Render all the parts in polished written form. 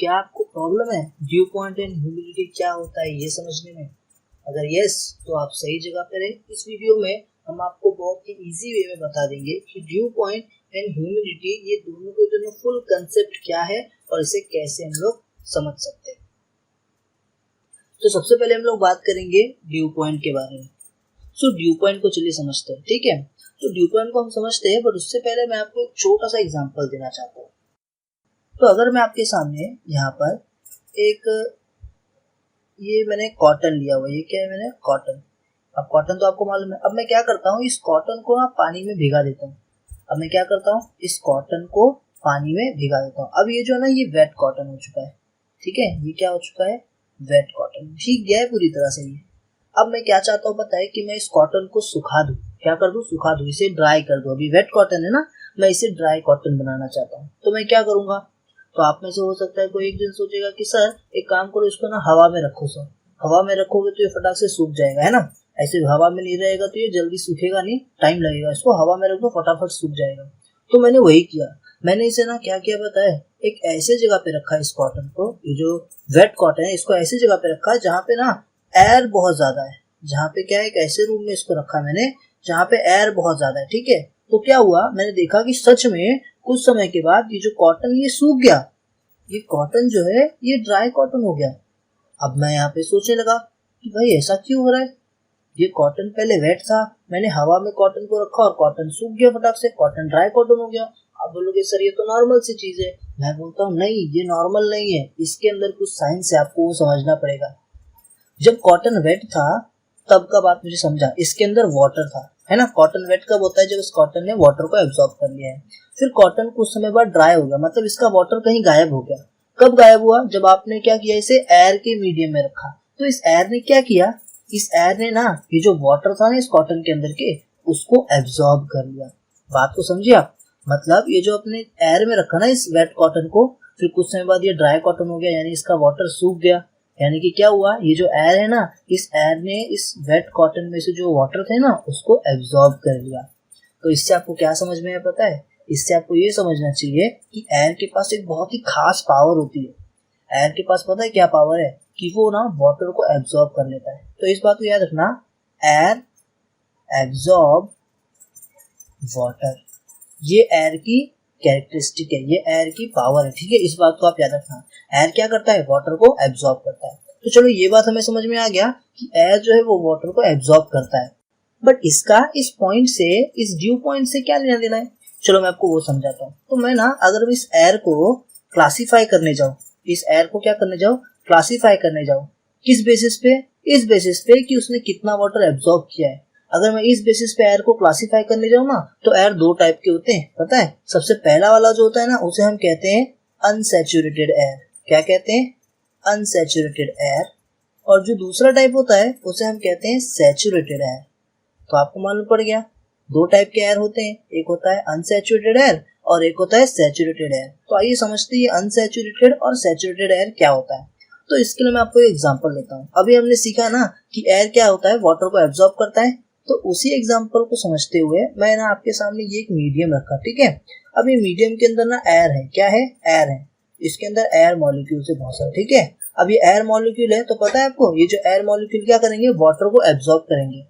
क्या आपको प्रॉब्लम है ड्यू पॉइंट एंड ह्यूमिडिटी क्या होता है ये समझने में? अगर यस तो आप सही जगह पर हैं। इस वीडियो में हम आपको बहुत ही इजी वे में बता देंगे कि ड्यू पॉइंट एंड ह्यूमिडिटी ये दोनों के दोनों फुल कंसेप्ट क्या है और इसे कैसे हम लोग समझ सकते हैं। तो सबसे पहले हम लोग बात करेंगे ड्यू पॉइंट के बारे में। सो ड्यू पॉइंट को चलिए समझते हैं, ठीक है। तो ड्यू पॉइंट को हम समझते हैं, बट उससे पहले मैं आपको एक छोटा सा एग्जांपल देना चाहता हूँ। तो अगर मैं आपके सामने यहाँ पर एक ये मैंने कॉटन लिया हुआ, ये क्या है मैंने कॉटन। अब कॉटन तो आपको मालूम है। अब मैं क्या करता हूँ, इस कॉटन को ना पानी में भिगा देता हूँ। अब मैं क्या करता हूँ, इस कॉटन को पानी में भिगा देता हूँ। अब ये जो है ना ये वेट कॉटन हो चुका है, ठीक है। ये क्या हो चुका है, वेट कॉटन, भीग गया है पूरी तरह से ये। अब मैं क्या चाहता हूँ पता है कि मैं इस कॉटन को सुखा दूँ। क्या कर दूँ, सुखा दूँ, इसे ड्राई कर दूँ। अभी वेट कॉटन है ना, मैं इसे ड्राई कॉटन बनाना चाहता हूँ। तो मैं क्या करूँगा, तो आप में से हो सकता है कोई एक दिन सोचेगा कि सर एक काम करो, इसको ना हवा में रखो। सर हवा में रखोगे तो ये फटाक से सूख जाएगा, है ना। ऐसे हवा में नहीं रहेगा तो ये जल्दी सूखेगा नहीं, टाइम लगेगा। इसको हवा में रख दो, फटाफट सूख जाएगा। तो मैंने वही किया। मैंने इसे ना क्या किया पता है, एक ऐसे जगह पे रखा है इस कॉटन को, ये जो वेट कॉटन है इसको ऐसी जगह पे रखा है जहाँ पे ना एयर बहुत ज्यादा है। जहाँ पे क्या है, एक ऐसे रूम में इसको रखा मैंने जहाँ पे एयर बहुत ज्यादा है, ठीक है। तो क्या हुआ, मैंने देखा कि सच में कुछ समय के बाद ये जो कॉटन ये सूख गया। ये कॉटन जो है ये ड्राई कॉटन हो गया। अब मैं यहाँ पे सोचने लगा कि भाई ऐसा क्यों हो रहा है। ये कॉटन पहले वेट था, मैंने हवा में कॉटन को रखा और कॉटन सूख गया फटाक से, कॉटन ड्राई कॉटन हो गया। आप बोलोगे सर ये तो नॉर्मल सी चीज है। मैं बोलता हूँ नहीं, ये नॉर्मल नहीं है, इसके अंदर कुछ साइंस है, आपको वो समझना पड़ेगा। जब कॉटन वेट था तब का बात मुझे समझा, इसके अंदर वाटर था, है ना। कॉटन वेट कब होता है, जब इस कॉटन ने वाटर को एब्जॉर्ब कर लिया है। फिर कॉटन कुछ समय बाद ड्राई हो गया, मतलब इसका वाटर कहीं गायब हो गया। कब गायब हुआ, जब आपने क्या किया, इसे एयर के मीडियम में रखा। तो इस एयर ने क्या किया, इस एयर ने ना ये जो वाटर था ना इस कॉटन के अंदर के, उसको एब्जॉर्ब कर लिया। बात को समझिए आप, मतलब ये जो अपने एयर में रखा ना इस वेट कॉटन को, फिर कुछ समय बाद ये ड्राई कॉटन हो गया, यानी इसका वाटर सूख गया। यानी कि क्या हुआ, ये जो एयर है ना, इस एयर ने इस वेट कॉटन में से जो वाटर थे ना उसको एब्जॉर्ब कर लिया। तो इससे आपको क्या समझ में है पता है, इससे आपको ये समझना चाहिए कि एयर के पास एक बहुत ही खास पावर होती है। एयर के पास पता है क्या पावर है, कि वो ना वाटर को एब्जॉर्ब कर लेता है। तो इस बात को याद रखना, एयर एब्जॉर्ब वाटर, ये एयर की कैरेक्टरिस्टिक है, ये एयर की पावर है, ठीक है। इस बात को आप याद रखना, एयर क्या करता है, वाटर को एब्जॉर्ब करता है। तो चलो ये बात हमें समझ में आ गया कि एयर जो है वो वाटर को एब्जॉर्ब करता है। बट इसका इस पॉइंट से, इस ड्यू पॉइंट से क्या लेना देना है, चलो मैं आपको वो समझाता हूँ। तो मैं ना अगर इस एयर को क्लासीफाई करने जाऊँ, इस एयर को क्या करने जाऊँ, क्लासीफाई करने जाऊँ, किस बेसिस पे, इस बेसिस पे कि उसने कितना वाटर एब्जॉर्ब किया है। अगर मैं इस बेसिस पे एयर को क्लासीफाई करने जाऊँ ना, तो एयर दो टाइप के होते हैं पता है। सबसे पहला वाला जो होता है ना उसे हम कहते हैं अनसैचुरेटेड एयर। क्या कहते हैं, अनसैचुरेटेड एयर। और जो दूसरा टाइप होता है उसे हम कहते हैं सैचुरेटेड एयर। तो आपको मालूम पड़ गया, दो टाइप के एयर होते हैं, एक होता है अनसैचुरेटेड एयर और एक होता है सैचुरेटेड एयर। तो आइए समझते हैं अनसैचुरेटेड और सैचुरेटेड एयर क्या होता है। तो इसके लिए मैं आपको एक एग्जांपल देता हूँ। अभी हमने सीखा ना कि एयर क्या होता है, वाटर को एब्जॉर्ब करता है। तो उसी एग्जांपल को समझते हुए मैं ना आपके सामने ये एक मीडियम रखा, ठीक है। अब ये मीडियम के अंदर ना एयर है, क्या है, एयर है। इसके अंदर एयर मॉलिक्यूल से बहुत सारे, ठीक है। अब ये एयर मॉलिक्यूल है तो पता है आपको, ये जो एयर मॉलिक्यूल क्या करेंगे, वाटर को एब्जॉर्ब करेंगे।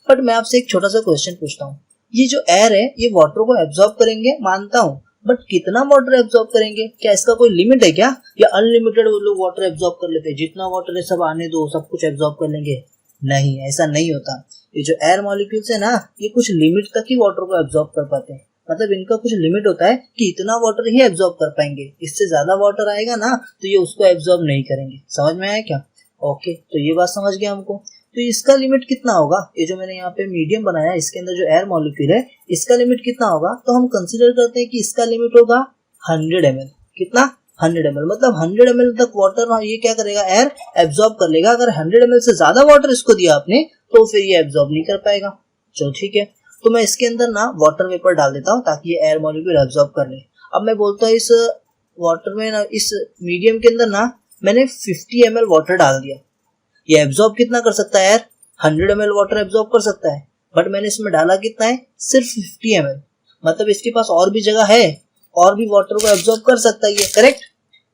बट मैं आपसे एक छोटा सा क्वेश्चन पूछता हूँ, ये जो एयर है ये वाटर को एब्जॉर्ब करेंगे मानता हूँ, बट कितना वाटर एब्जॉर्ब करेंगे, क्या इसका कोई लिमिट है क्या, या अनलिमिटेड वो लोग वाटर एब्जॉर्ब कर लेते हैं, जितना वाटर है सब आने दो सब कुछ एब्जॉर्ब कर लेंगे। नहीं, ऐसा नहीं होता। ये जो एयर मॉलिक्यूल्स है ना, ये कुछ लिमिट तक ही वाटर को एब्जॉर्ब कर पाते हैं। मतलब इनका कुछ लिमिट होता है कि इतना वाटर ही एब्जॉर्ब कर पाएंगे, इससे ज्यादा वाटर आएगा ना तो ये उसको एब्जॉर्ब नहीं करेंगे। समझ में आया क्या, ओके। तो ये बात समझ गया हमको। तो इसका लिमिट कितना होगा, ये जो मैंने यहाँ पे मीडियम बनाया इसके अंदर जो एयर मॉलिक्यूल है इसका लिमिट कितना होगा, तो हम कंसीडर करते हैं कि इसका लिमिट होगा 100 ml। कितना, 100 ml, मतलब 100 ml तक वाटर ये क्या करेगा, एयर एब्जॉर्ब कर लेगा। अगर 100 ml से ज्यादा वाटर इसको दिया आपने तो फिर ये एब्जॉर्ब नहीं कर पाएगा। चलो ठीक है, तो मैं इसके अंदर ना वाटर वेपर डाल देता हूँ ताकि ये एयर मॉलिक्यूल एब्जॉर्ब कर ले। अब मैं बोलता हूँ इस वाटर में ना, इस मीडियम के अंदर ना मैंने 50 ml वाटर डाल दिया। ये एब्जॉर्ब कितना कर सकता है यार, 100 ml वाटर एब्जॉर्ब कर सकता है, बट मैंने इसमें डाला कितना है, सिर्फ 50 ml। मतलब इसके पास और भी जगह है, और भी वाटर को एब्जॉर्ब कर सकता है ये, करेक्ट।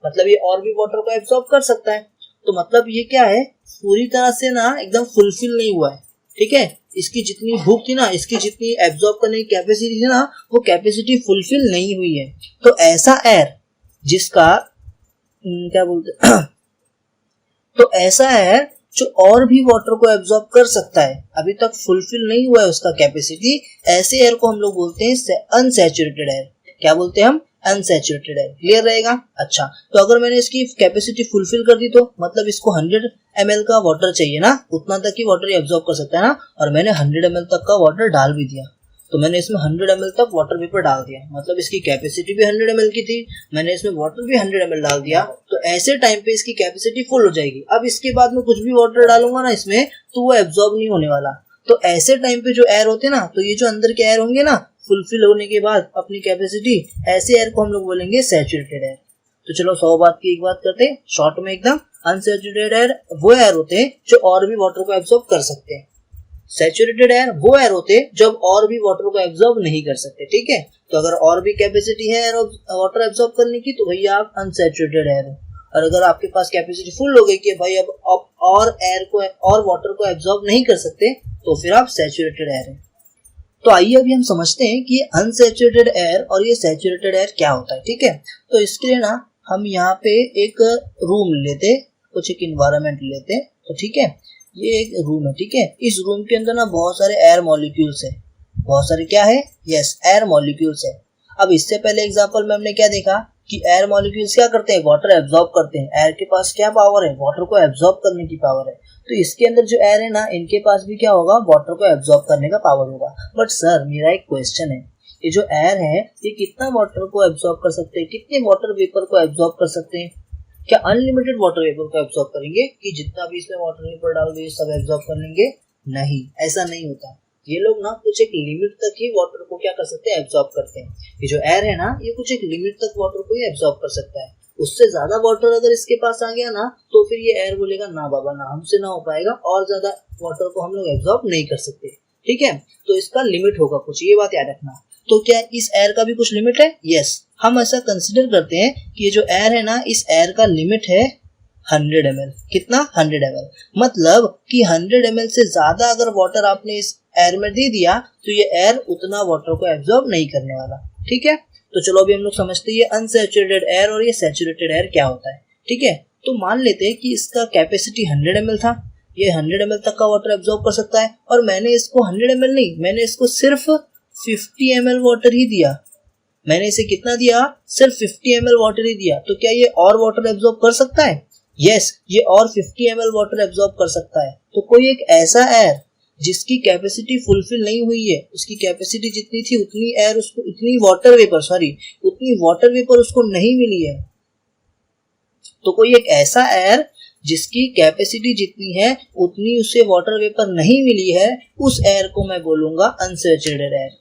मतलब ये और भी वाटर को एब्जॉर्ब कर सकता है। तो मतलब ये क्या है, पूरी तरह से ना एकदम फुलफिल नहीं हुआ है, ठीक है। इसकी जितनी भूख थी ना, इसकी जितनी एब्जॉर्ब करने की कैपेसिटी थी ना, वो कैपेसिटी फुलफिल नहीं हुई है। तो ऐसा एयर जिसका क्या बोलते तो ऐसा एयर जो और भी वाटर को एब्जॉर्ब कर सकता है, अभी तक फुलफिल नहीं हुआ है उसका कैपेसिटी, ऐसे एयर को हम लोग बोलते हैं अनसैचुरेटेड एयर। क्या बोलते हैं हम? Unsaturated air. क्लियर रहेगा? अच्छा, तो अगर मैंने इसकी कैपेसिटी फुलफिल कर दी तो मतलब इसको 100 ml का वाटर चाहिए ना, उतना तक ही वाटर एब्जॉर्ब कर सकता है ना, और मैंने 100 ml तक का वाटर डाल भी दिया। तो मैंने इसमें 100 ml तक वाटर वेपर डाल दिया, मतलब इसकी कैपेसिटी भी 100 ml की थी, मैंने इसमें वाटर भी 100 ml डाल दिया। तो ऐसे टाइम पे इसकी कैपेसिटी फुल हो जाएगी। अब इसके बाद में कुछ भी वाटर डालूंगा ना इसमें, तो वो एब्जॉर्ब नहीं होने वाला। तो ऐसे टाइम पे जो एयर होते हैं ना, तो ये जो अंदर के एयर होंगे ना, फुलफिल होने के बाद अपनी कैपेसिटी, ऐसे एयर को हम लोग बोलेंगे सैचुरेटेड एयर। तो चलो 100 बात की एक बात करते हैं शॉर्ट में एकदम। अनसैचुरेटेड एयर वो एयर होते हैं जो और भी वाटर को एब्जॉर्ब कर सकते हैं। सैचुरेटेड एयर वो एयर होते हैं जब और भी वाटर को एब्जॉर्ब नहीं कर सकते, ठीक है। तो अगर और भी कैपेसिटी है वाटर एब्जॉर्ब करने की, तो भैया आप अनसैचुरेटेड एयर हो। और अगर आपके पास कैपेसिटी फुल हो गई कि भाई अब आप और एयर को और वाटर को एब्जॉर्ब नहीं कर सकते, तो फिर आप सैचुरेटेड एयर है। तो आइए अभी हम समझते हैं कि अनसैचुरेटेड एयर और ये सैचुरेटेड एयर क्या होता है, ठीक है। तो इसके लिए ना हम यहाँ पे एक रूम लेते, कुछ एक इन्वायरमेंट लेते, तो ठीक है, ये एक रूम है, ठीक है। इस रूम के अंदर ना बहुत सारे एयर मॉलिक्यूल्स है, बहुत सारे क्या है, यस, एयर मॉलिक्यूल्स है। अब इससे पहले एग्जांपल में हमने क्या देखा कि एयर मॉलिक्यूल्स क्या करते हैं, वाटर एब्जॉर्ब करते हैं। एयर के पास क्या पावर है, वाटर को एब्जॉर्ब करने की पावर है। तो इसके अंदर जो एयर है ना, इनके पास भी क्या होगा, वाटर को एब्जॉर्ब करने का पावर होगा। बट सर मेरा एक क्वेश्चन है, ये जो एयर है ये कितना वाटर को एब्जॉर्ब कर सकते हैं, कितने वाटर वेपर को एब्जॉर्ब कर सकते हैं? क्या अनलिमिटेड वाटर वेपर को एब्जॉर्ब करेंगे कि जितना भी इसमें वाटर वेपर डालोगे सब एब्जॉर्ब कर लेंगे? नहीं, ऐसा नहीं होता। ये लोग ना कुछ एक लिमिट तक ही वाटर को क्या कर सकते हैं, एब्जॉर्ब करते हैं। ये जो एयर है ना, ये कुछ एक लिमिट तक वाटर को ही एब्जॉर्ब कर सकता है। उससे ज्यादा वाटर अगर इसके पास आ गया ना, तो फिर ये एयर बोलेगा ना बाबा ना, हमसे ना हो पाएगा, और ज्यादा वाटर को हम लोग एब्जॉर्ब नहीं कर सकते, ठीक है। तो इसका लिमिट होगा कुछ, ये बात याद रखना। तो क्या इस एयर का भी कुछ लिमिट है? यस, हम ऐसा कंसिडर करते हैं कि ये जो एयर है ना, इस एयर का लिमिट है 100 ml। कितना? 100 ml। मतलब कि 100 ml से ज्यादा अगर वाटर आपने इस एयर में दे दिया, तो ये एयर उतना वाटर को एब्जॉर्ब नहीं करने वाला, ठीक है। तो चलो अभी हम लोग समझते हैं ये अनसैचुरेटेड एयर और ये सैचुरेटेड एयर क्या होता है, ठीक है। तो मान लेते हैं कि इसका कैपेसिटी 100 ml था, ये 100 ml तक का वाटर एब्जॉर्ब कर सकता है, और मैंने इसको 100 ml नहीं, मैंने इसको सिर्फ 50 ml वाटर ही दिया। मैंने इसे कितना दिया? सिर्फ 50 ml वाटर ही दिया। तो क्या ये और वाटर एब्जॉर्ब कर सकता है? यस, ये और 50 ml वाटर एब्जॉर्ब कर सकता है। तो कोई एक ऐसा एयर जिसकी कैपेसिटी फुलफिल नहीं हुई है, उसकी कैपेसिटी जितनी थी उतनी एयर उसको, उतनी वाटर वेपर उसको नहीं मिली है, तो कोई एक ऐसा एयर जिसकी कैपेसिटी जितनी है उतनी उसे वाटर वेपर नहीं मिली है, उस एयर को मैं बोलूंगा अनसैचुरेटेड एयर।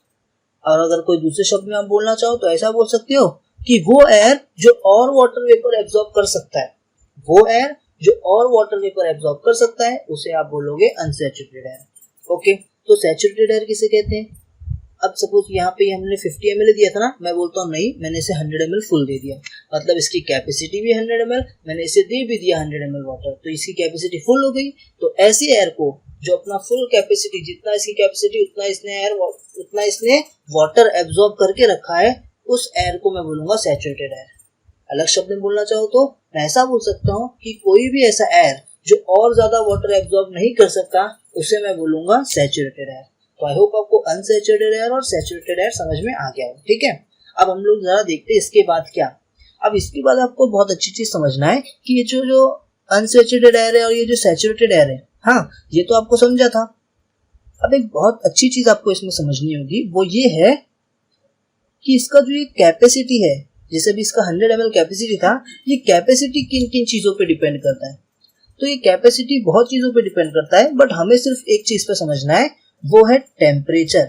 और अगर कोई दूसरे शब्द में आप बोलना चाहो तो ऐसा बोल सकते हो कि वो एयर जो और वाटर वेपर एब्जॉर्ब कर सकता है, वो एयर जो और वाटर वेपर एब्जॉर्ब कर सकता है, उसे आप बोलोगे अनसैचुरेटेड एयर। ओके, तो सैचुरेटेड एयर किसे कहते हैं? अब सपोज यहाँ पे हमने 50 ml दिया था ना, मैं बोलता हूँ नहीं, मैंने इसे 100 ml फुल दे दिया, मतलब इसकी कैपेसिटी भी 100 ml, मैंने इसे दे भी दिया 100 ml वाटर, तो इसकी कैपेसिटी फुल हो गई। तो ऐसी एयर को जो अपना फुल कैपेसिटी, जितना इसकी कैपेसिटी उतना इसने वाटर एब्जॉर्ब करके रखा है, उस एयर को मैं बोलूंगा सैचुरेटेड एयर। अलग शब्द में बोलना चाहो तो मैं ऐसा बोल सकता हूँ कि कोई भी ऐसा एयर जो और ज्यादा वाटर एब्जॉर्ब नहीं कर सकता, उसे मैं बोलूंगा सैचुरेटेड एयर। तो आई होप आपको अनसैचुरेटेड एयर और सैचुरेटेड एयर समझ में आ गया हो, ठीक है। अब हम लोग जरा देखते हैं इसके बाद क्या। अब इसके बाद आपको बहुत अच्छी चीज समझना है कि ये जो अनसैचुरेटेड एयर है और ये जो सैचुरेटेड एयर है, हाँ ये तो आपको समझा था। अब एक बहुत अच्छी चीज आपको इसमें समझनी होगी, वो ये है कि इसका जो ये कैपेसिटी है, जैसे भी इसका 100 ml कैपेसिटी था, ये कैपेसिटी किन किन चीजों पे डिपेंड करता है? तो ये कैपेसिटी बहुत चीजों पे डिपेंड करता है, बट हमें सिर्फ एक चीज पे समझना है, वो है टेम्परेचर।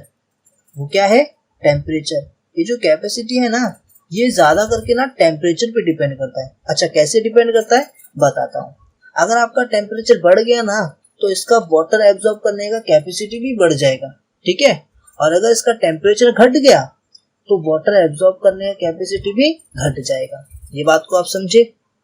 वो क्या है? टेम्परेचर। ये जो कैपेसिटी है ना, ये ज्यादा करके ना टेम्परेचर पे डिपेंड करता है। अच्छा, कैसे डिपेंड करता है बताता हूँ। अगर आपका टेम्परेचर बढ़ गया ना, तो इसका वाटर एब्जॉर्ब करने का कैपेसिटी भी बढ़ जाएगा, ठीक है। और अगर इसका टेम्परेचर घट गया तो वाटर एब्जॉर्ब करने का कैपेसिटी भी घट जाएगा। ये बात को आप समझे?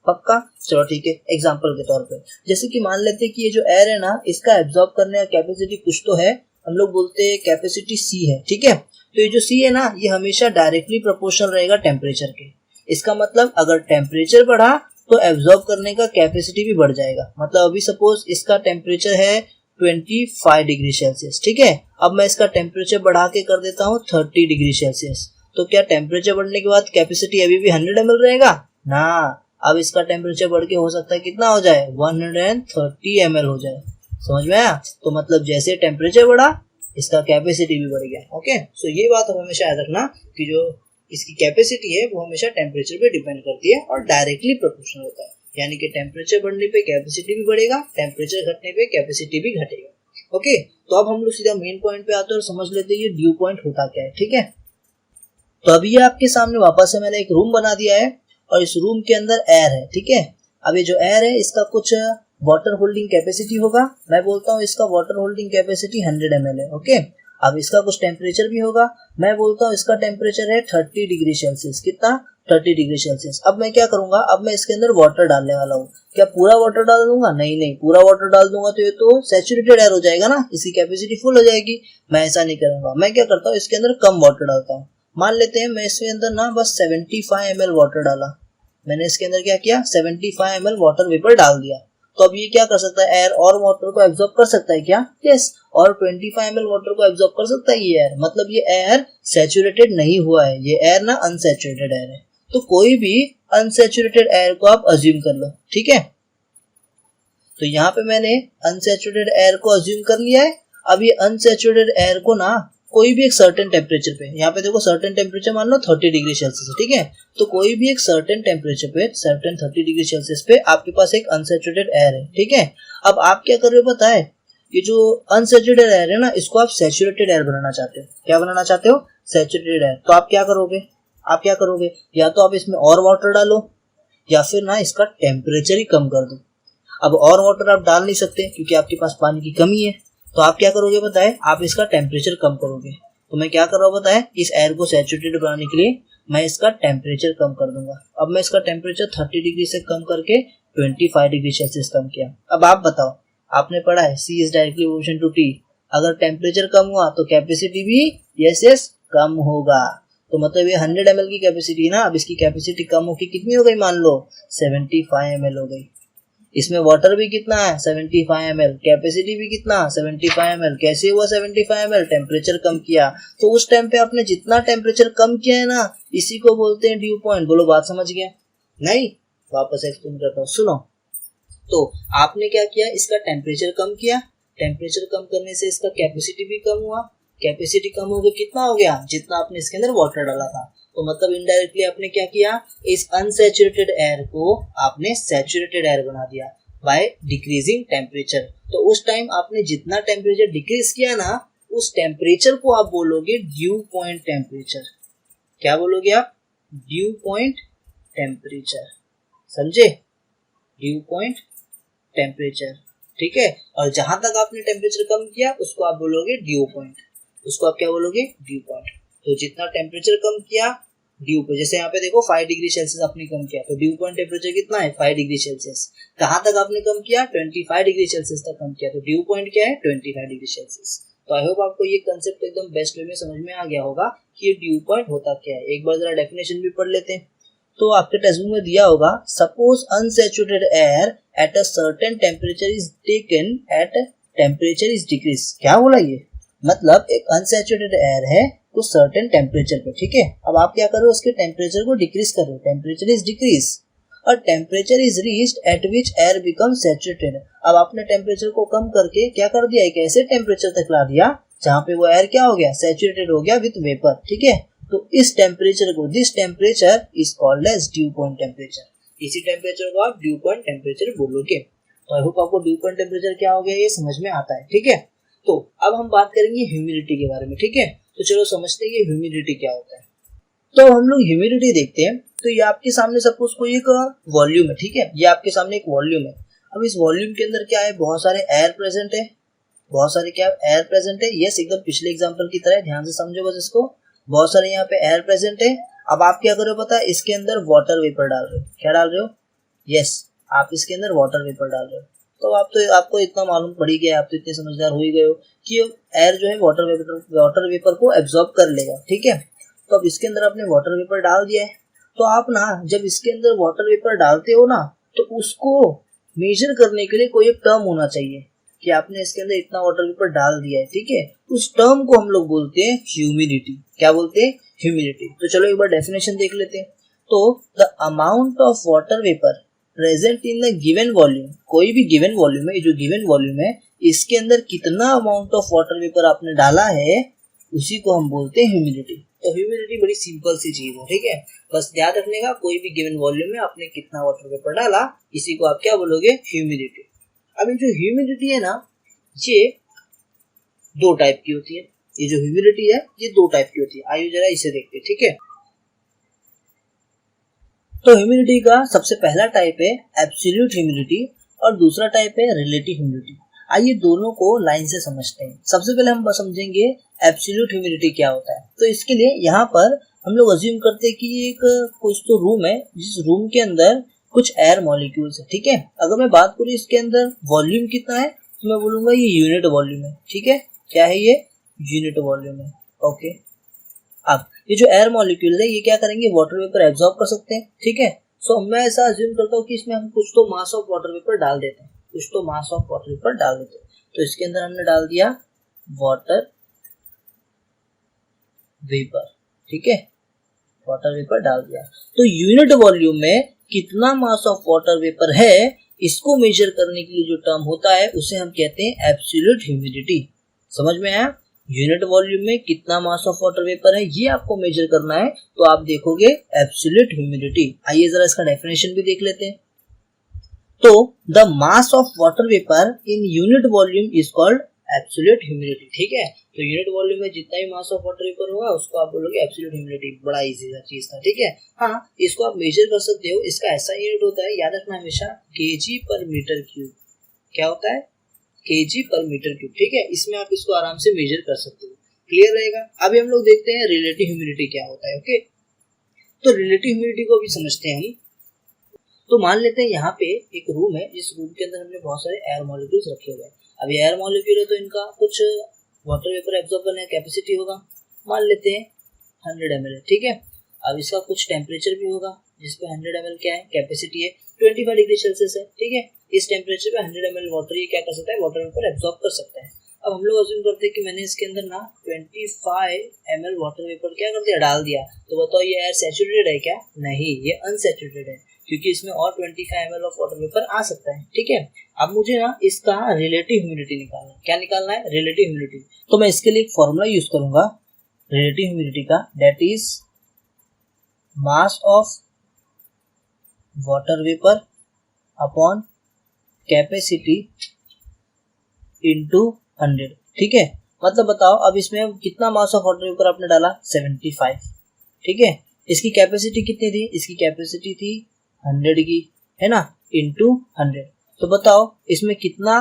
पक्का? चलो ठीक है, एग्जांपल के तौर पे जैसे कि मान लेते हैं कि ये जो एयर है ना, इसका एब्जॉर्ब करने का कैपेसिटी कुछ तो है, हम लोग बोलते हैं कैपेसिटी सी है, ठीक है। तो ये जो सी है ना, ये हमेशा डायरेक्टली प्रोपोर्शनल रहेगा टेम्परेचर के। इसका मतलब अगर टेम्परेचर बढ़ा तो एब्जॉर्ब करने का कैपेसिटी भी बढ़ जाएगा। मतलब अभी सपोज इसका टेम्परेचर है 25 डिग्री सेल्सियस, ठीक है। अब मैं इसका टेम्परेचर बढ़ा के कर देता हूँ 30 डिग्री सेल्सियस, तो क्या टेम्परेचर बढ़ने के बाद कैपेसिटी अभी भी 100 ml रहेगा ना? अब इसका टेम्परेचर बढ़ के हो सकता है कितना हो जाए, 130 ml हो जाए। समझ में आया? तो मतलब जैसे टेम्परेचर बढ़ा इसका कैपेसिटी भी बढ़ गया। ओके, सो ये बात हम हमेशा याद रखना कि जो इसकी कैपेसिटी है वो हमेशा टेम्परेचर पे डिपेंड करती है और डायरेक्टली प्रोपोर्शनल होता है। यानी कि टेम्परेचर बढ़ने पे कैपेसिटी भी बढ़ेगा, टेम्परेचर घटने पे कैपेसिटी भी घटेगा। ओके, तो अब हम लोग सीधा मेन पॉइंट पे आते हैं और समझ लेते हैं ये ड्यू पॉइंट होता क्या है, ठीक है। तो अभी ये आपके सामने वापस से मैंने एक रूम बना दिया है और इस रूम के अंदर एयर है, ठीक है। अब ये जो एयर है इसका कुछ वाटर होल्डिंग कैपेसिटी होगा। मैं बोलता हूँ इसका वाटर होल्डिंग कैपेसिटी 100 ml है, ओके। अब इसका कुछ टेम्परेचर भी होगा। मैं बोलता हूँ इसका टेम्परेचर है 30 डिग्री सेल्सियस। कितना? 30 डिग्री सेल्सियस। अब मैं क्या करूंगा, अब मैं इसके अंदर वाटर डालने वाला हूँ। क्या पूरा वाटर डाल दूंगा? नहीं, पूरा वाटर डाल दूंगा तो ये तो सैचुरेटेड एयर हो जाएगा ना, इसकी कैपेसिटी फुल हो जाएगी। मैं ऐसा नहीं करूंगा। मैं क्या करता हूँ, इसके अंदर कम वाटर डालता हूँ। मान लेते हैं मैं इसके अंदर ना बस 75 ml वाटर डाला। मैंने इसके अंदर क्या किया, 75 ml वाटर वेपर डाल दिया। तो अब ये क्या कर सकता है, एयर और वाटर को एब्जॉर्ब कर सकता है क्या? यस। और 25 ml वाटर को एब्जॉर्ब कर सकता है ये एयर। मतलब ये एयर सैचुरेटेड नहीं हुआ है, ये एयर ना अनसैचुरेटेड एयर है। तो कोई भी अनसैचुरेटेड एयर को आप अज्यूम कर लो, ठीक है। तो यहाँ पे मैंने अनसैचुरेटेड एयर को अज्यूम कर लिया है। अब ये अनसैचुरेटेड एयर को ना कोई भी एक सर्टेन टेम्परेचर पे, यहाँ पे देखो सर्टेन टेम्परेचर मान लो 30 डिग्री सेल्सियस, ठीक है। तो कोई भी एक सर्टेन टेम्परेचर पे, सर्टेन 30 डिग्री सेल्सियस पे आपके पास एक अनसैचुरेटेड एयर है, ठीक है। अब आप क्या कर रहे हो पता है, ये जो अनसैचुरेटेड एयर है ना, इसको आप सैचुरेटेड एयर बनाना चाहते हो। क्या बनाना चाहते हो? Saturated air. तो आप क्या करोगे, या तो आप इसमें और वाटर डालो या फिर ना इसका टेम्परेचर ही कम कर दो। अब और वाटर आप डाल नहीं सकते क्योंकि आपके पास पानी की कमी है। तो आप क्या करोगे पता है, आप इसका टेम्परेचर कम करोगे। तो मैं क्या कर रहा हूँ पता है, इस एयर को सैचुरेटेड बनाने के लिए मैं इसका टेम्परेचर कम कर दूंगा। अब मैं इसका टेम्परेचर 30 डिग्री से कम करके 25 डिग्री सेल्सियस कम किया। अब आप बताओ, आपने पढ़ा है C is directly proportional to T। अगर टेम्परेचर कम हुआ तो कैपेसिटी भी यस कम होगा। तो मतलब ये 100 ml की कैपेसिटी है ना, अब इसकी कैपेसिटी कम होकर कितनी हो गई, मान लो 75 ml हो गई। इसमें वाटर भी कितना है, 75 ml, कैपेसिटी भी कितना, 75 ml। कैसे हुआ 75 ml? टेम्परेचर कम किया। तो उस टाइम पे आपने जितना टेम्परेचर कम किया है ना, इसी को बोलते हैं ड्यू पॉइंट। बोलो बात समझ गया? नहीं, वापस एक्सप्लेन करता हूँ, सुनो। तो आपने क्या किया, इसका टेम्परेचर कम किया। टेम्परेचर कम करने से इसका कैपेसिटी भी कम हुआ। कैपेसिटी कम हो गया, कितना हो गया, जितना आपने इसके अंदर वाटर डाला था। तो मतलब इनडायरेक्टली आपने क्या किया, इस अनसैचुरेटेड एयर को आपने सैचुरेटेड एयर बना दिया बाय डिक्रीजिंग टेम्परेचर। तो उस टाइम आपने जितना टेम्परेचर डिक्रीज किया ना, उस टेम्परेचर को आप बोलोगे ड्यू पॉइंट टेम्परेचर। क्या बोलोगे आप? Dew point temperature. समझे? ड्यू पॉइंट टेम्परेचर, ठीक है। और जहां तक आपने टेम्परेचर कम किया उसको आप बोलोगे ड्यू पॉइंट। उसको आप क्या बोलोगे? Due point. तो जितना टेम्परेचर कम किया ड्यू पे, जैसे यहाँ पे देखो 5 डिग्री सेल्सियस आपने कम किया, तो ड्यू पॉइंट टेम्परेचर कितना है, 5 डिग्री सेल्सियस। कहाँ तक आपने कम किया? 25 डिग्री सेल्सियस तक कम किया। तो ड्यू पॉइंट क्या है? 25 डिग्री सेल्सियस। तो आई होप आपको ये कंसेप्ट एकदम बेस्ट वे में समझ में आ गया होगा कि ये ड्यू पॉइंट होता क्या है। एक बार जरा डेफिनेशन भी पढ़ लेते हैं। तो आपके टेक्स्ट बुक में दिया होगा, suppose unsaturated air at a certain temperature is taken at temperature is decrease. क्या बोला ये? मतलब एक अनसैचुरेटेड एयर है तो सर्टेन टेम्परेचर पे, ठीक है। अब आप क्या करो, उसके टेम्परेचर को डिक्रीज करो। टेम्परेचर इज डिक्रीज और temperature is reached eight which air become saturated. अब आपने टेम्परेचर को कम करके क्या कर दिया, एक ऐसे टेम्परेचर तक ला दिया जहाँ पे वो एयर क्या हो गया, सैचुरेटेड हो गया विथ वेपर, ठीक है। तो इस टेम्परेचर को, this temperature is called as dew point temperature. इसी टेम्परेचर को आप ड्यू पॉइंट टेम्परेचर बोलोगे। तो आई होप आपको ड्यू पॉइंट टेम्परेचर क्या हो गया ये समझ में आता है, ठीक है। तो अब हम बात करेंगे ह्यूमिडिटी के बारे में, ठीक है। तो चलो समझते हैं ये ह्यूमिडिटी क्या होता है। तो हम लोग ह्यूमिडिटी देखते हैं। तो ये आपके सामने सपोज कोई एक वॉल्यूम है, ठीक है। ये आपके सामने एक वॉल्यूम है। अब इस वॉल्यूम के अंदर क्या है, बहुत सारे एयर प्रेजेंट है। बहुत सारे क्या एयर प्रेजेंट है, यस एकदम पिछले एग्जांपल की तरह, ध्यान से समझो बस इसको। बहुत सारे यहाँ पे एयर प्रेजेंट है। अब आप क्या करो पता है, इसके अंदर वाटर वेपर डाल रहे हो। क्या डाल रहे हो? यस आप इसके अंदर वाटर वेपर डाल रहे हो, तो आपको इतना मालूम पड़ ही गया, आप तो इतने समझदार हो ही गए हो कि एयर जो है वाटर वेपर को एब्जॉर्ब कर लेगा, ठीक है। तो अब इसके अंदर आपने वाटर वेपर डाल दिया है, तो आप ना जब इसके अंदर वाटर वेपर डालते हो ना, तो उसको मेजर करने के लिए कोई एक टर्म होना चाहिए कि आपने इसके अंदर इतना वाटर वेपर डाल दिया है, ठीक है। उस टर्म को हम लोग बोलते हैं ह्यूमिडिटी। क्या बोलते हैं? ह्यूमिडिटी। तो चलो एक बार डेफिनेशन देख लेते हैं। तो the amount of water vapour present in the given volume, कोई भी गिवन वॉल्यूम है, ये जो गिवन वॉल्यूम है इसके अंदर कितना अमाउंट ऑफ वाटर वेपर आपने डाला है, उसी को हम बोलते हैं ह्यूमिडिटी। तो ह्यूमिडिटी बड़ी सिंपल सी चीज है, ठीक है। बस ध्यान रखने का, कोई भी गिवन वॉल्यूम में आपने कितना वाटर वेपर डाला, इसी को आप क्या बोलोगे? ह्यूमिडिटी। अब ये जो ह्यूमिडिटी है ना, ये दो टाइप की होती है। ये जो ह्यूमिडिटी है ये दो टाइप की होती है। आइए जरा इसे देखते हैं, ठीक है। तो ह्यूमिडिटी का सबसे पहला टाइप है एब्सोल्यूट ह्यूमिडिटी और दूसरा टाइप है रिलेटिव ह्यूमिडिटी। आइए दोनों को लाइन से समझते हैं। सबसे पहले हम समझेंगे एब्सोल्यूट ह्यूमिडिटी क्या होता है। तो इसके लिए यहाँ पर हम लोग अज्यूम करते हैं कि एक कुछ तो रूम है, जिस रूम के अंदर कुछ एयर मॉलिक्यूल्स है, ठीक है। अगर मैं बात करूँ इसके अंदर वॉल्यूम कितना है, तो मैं बोलूंगा ये यूनिट वॉल्यूम है, ठीक है। क्या है ये? यूनिट वॉल्यूम है, ओके। अब ये जो एयर मॉलिक्यूल है ये क्या करेंगे? वाटर वेपर एब्जॉर्ब कर सकते हैं, ठीक है। सो मैं ऐसा अज्यूम करता हूँ कि इसमें हम कुछ तो मास ऑफ वाटर वेपर डाल देते हैं, कुछ तो मास ऑफ वाटर वेपर डाल देते हैं। तो इसके अंदर हमने डाल दिया वाटर वेपर, ठीक है, वाटर वेपर डाल दिया। तो यूनिट वॉल्यूम में कितना मास ऑफ वाटर वेपर है, इसको मेजर करने के लिए जो टर्म होता है उसे हम कहते हैं एब्सोल्यूट ह्यूमिडिटी। समझ में आया? यूनिट वॉल्यूम में कितना मास ऑफ वाटर वेपर है ये आपको मेजर करना है, तो आप देखोगे एब्सोल्यूट ह्यूमिडिटी। आइए जरा इसका डेफिनेशन भी देख लेते हैं। तो the mass of water vapour in unit volume is called absolute humidity, ठीक है। तो यूनिट वॉल्यूम में जितना ही मास ऑफ वाटर वेपर होगा उसको आप बोलोगे एब्सोल्यूट ह्यूमिडिटी। बड़ा इजी सा चीज था, ठीक है। हाँ, इसको आप मेजर कर सकते हो। इसका ऐसा यूनिट होता है, याद रखना हमेशा, केजी पर मीटर क्यूब। क्या होता है? केजी पर मीटर क्यूब, ठीक है। इसमें आप इसको आराम से मेजर कर सकते हो, क्लियर रहेगा। अभी हम लोग देखते हैं रिलेटिव ह्यूमिडिटी क्या होता है, ओके। तो रिलेटिव ह्यूमिडिटी को भी समझते हैं हम। तो मान लेते हैं यहाँ पे एक रूम है, जिस रूम के अंदर हमने बहुत सारे एयर मॉलिक्यूल्स रखे हुए हैं। अब ये एयर मॉलिक्यूल है तो इनका कुछ वाटर वेपर एब्जॉर्ब करने का कैपेसिटी होगा, मान लेते हैं 100 ml, ठीक है। अब इसका कुछ टेम्परेचर भी होगा, जिसपे 100 ml क्या है? कैपेसिटी है, 25 डिग्री सेल्सियस है, ठीक है। इस टेम्परेचर पे 100 ml वाटर ये क्या कर सकता है? वाटर वेपर एब्जॉर्ब कर सकता है। अब हम लोग अज्यूम करते हैं कि मैंने इसके अंदर ना 25 ml वाटर वेपर क्या कर दिया? डाल दिया। तो बताओ ये एयर सैचुरेटेड है क्या? नहीं, ये अनसैचुरेटेड है, क्योंकि इसमें और 25 ml ऑफ वाटर वेपर आ सकता है, ठीक है। अब मुझे ना इसका रिलेटिव ह्यूमिडिटी निकालना है। क्या निकालना है? Relative humidity. तो मैं इसके लिए एक फॉर्मूला यूज करूंगा रिलेटिव ह्यूमिडिटी का, that is mass of water vapour upon capacity into 100, ठीक है। मतलब बताओ अब इसमें कितना मास ऑफ वाटर वेपर आपने डाला? 75, ठीक है। इसकी कैपेसिटी कितनी थी? इसकी कैपेसिटी थी 100 की, है ना, इनटू 100। तो बताओ इसमें कितना,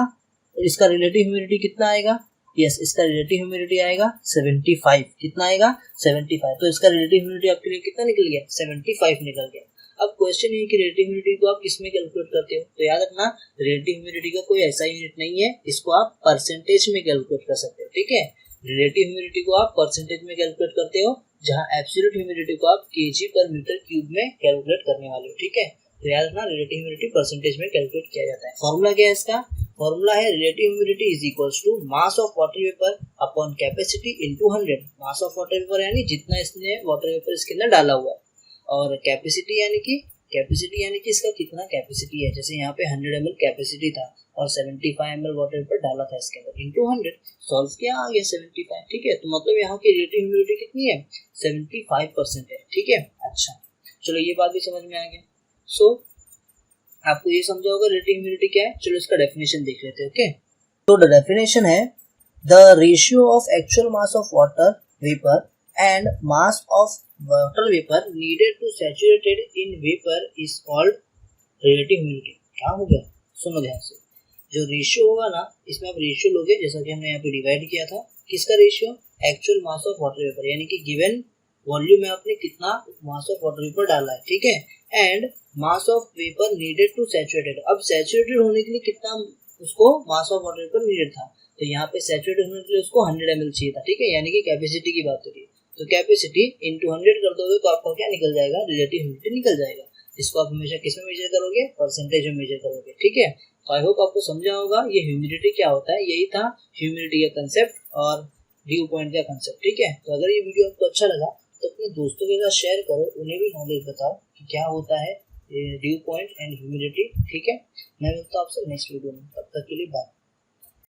इसका रिलेटिव ह्यूमिडिटी कितना आएगा? यस, इसका रिलेटिव ह्यूमिडिटी आएगा 75। कितना आएगा? 75। तो इसका रिलेटिव ह्यूमिडिटी आपके लिए कितना निकल गया? 75 निकल गया। अब क्वेश्चन ये कि रिलेटिव ह्यूमिडिटी को आप किसमें कैलकुलेट करते हो? तो याद रखना रिलेटिव ह्यूमिडिटी का कोई ऐसा यूनिट नहीं है, इसको आप परसेंटेज में कैलकुलेट कर सकते हो, ठीक है। रिलेटिव ह्यूमिडिटी को आप परसेंटेज में कैलकुलेट करते हो, जहां एब्सोल्यूट ह्यूमिडिटी को आप केजी पर मीटर क्यूब में कैलकुलेट करने वाले हो, ठीक है। तो याद रखना रिलेटिव ह्यूमिडिटी परसेंटेज में कैलकुलेट किया जाता है। फॉर्मूला क्या है इसका? फॉर्मूला है relative humidity is equals to mass of water vapour upon capacity into 100। Mass of water vapour यानी जितना इसने वाटर वेपर इसके अंदर डाला हुआ है, और कैपेसिटी यानी कि इसका कितना कैपेसिटी है। जैसे यहाँ पे 100 ml कैपेसिटी था और 75 ml वाटर वेपर डाला था इसके अंदर, इनटू 100 सॉल्व किया, आ गया 75, ठीक है। तो मतलब यहाँ की रिलेटिव ह्यूमिडिटी कितनी है? 75% है, ठीक है। अच्छा, चलो ये बात भी समझ में आ गया। सो आपको ये समझा होगा रिलेटिव ह्यूमिडिटी क्या है। चलो इसका डेफिनेशन देख लेते हैं, ओके। तो द डेफिनेशन है the ratio of actual mass of water vapour and mass of water vapor needed to saturated in vapor is called relative humidity। क्या हो गया? सुनो ध्यान से, जो रेशियो होगा ना, इसमें आप रेशियो लोगे, जैसा कि हमने यहाँ पे डिवाइड किया था, किसका ratio? Actual mass of water vapour, यानी कि गिवन वॉल्यूम में आपने कितना मास ऑफ वाटर वेपर डाला है, ठीक है। And mass of vapour needed to saturated, अब सैचुरेटेड होने के लिए कितना उसको mass of water vapour needed था, तो यहाँ पे सैचुरेटेड होने के लिए उसको 100 ml चाहिए था, ठीक है, यानी कि कैपेसिटी की बात करिए तो कैपेसिटी इंटू 100 कर दोगे तो आपका क्या निकल जाएगा, रिलेटिव ह्यूमिडिटी निकल जाएगा। इसको आप हमेशा किस में मेजर करोगे, परसेंटेज में मेजर करोगे, ठीक है। तो आई होप आपको समझा होगा ये ह्यूमिडिटी क्या होता है, यही था ह्यूमिडिटी का कंसेप्ट और ड्यू पॉइंट का कंसेप्ट, ठीक है। तो अगर ये वीडियो आपको अच्छा लगा तो अपने दोस्तों के साथ शेयर करो, उन्हें भी नॉलेज बताओ कि क्या होता है ड्यू पॉइंट एंड ह्यूमिडिटी, ठीक है। मैं मिलता हूँ आपसे नेक्स्ट वीडियो में, तब तक के लिए बाय।